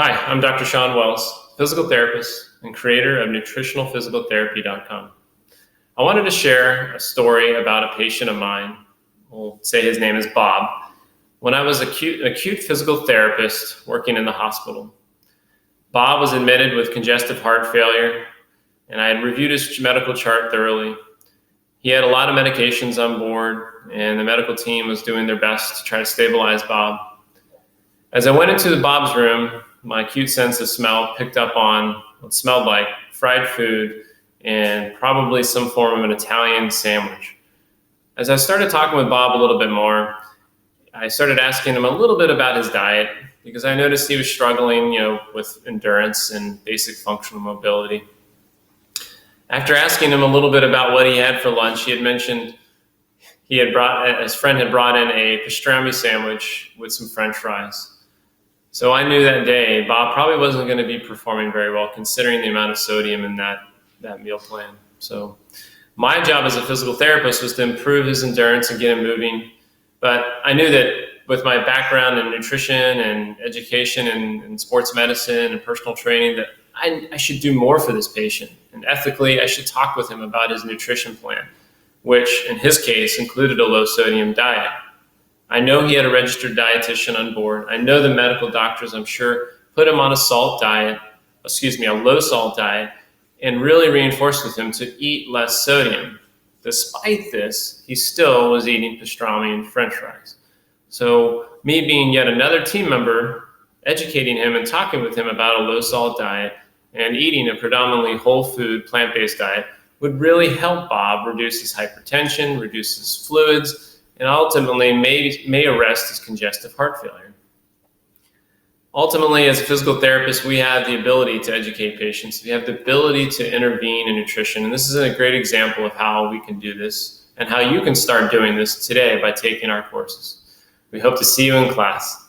Hi, I'm Dr. Sean Wells, physical therapist and creator of nutritionalphysicaltherapy.com. I wanted to share a story about a patient of mine. We'll say his name is Bob. When I was an acute physical therapist working in the hospital, Bob was admitted with congestive heart failure, and I had reviewed his medical chart thoroughly. He had a lot of medications on board, and the medical team was doing their best to try to stabilize Bob. As I went into Bob's room, my acute sense of smell picked up on what smelled like fried food and probably some form of an Italian sandwich. As I started talking with Bob a little bit more, I started asking him a little bit about his diet because I noticed he was struggling, with endurance and basic functional mobility. After asking him a little bit about what he had for lunch, he had mentioned his friend had brought in a pastrami sandwich with some French fries. So I knew that day Bob probably wasn't going to be performing very well considering the amount of sodium in that meal plan. So my job as a physical therapist was to improve his endurance and get him moving. But I knew that with my background in nutrition and education and sports medicine and personal training that I should do more for this patient. And ethically, I should talk with him about his nutrition plan, which in his case included a low sodium diet. I know he had a registered dietitian on board. I know the medical doctors, I'm sure, put him on a low salt diet, and really reinforced with him to eat less sodium. Despite this, he still was eating pastrami and French fries. So me being yet another team member, educating him and talking with him about a low salt diet and eating a predominantly whole food, plant-based diet would really help Bob reduce his hypertension, reduce his fluids, and ultimately may arrest his congestive heart failure. Ultimately, as a physical therapist, we have the ability to educate patients. We have the ability to intervene in nutrition. And this is a great example of how we can do this and how you can start doing this today by taking our courses. We hope to see you in class.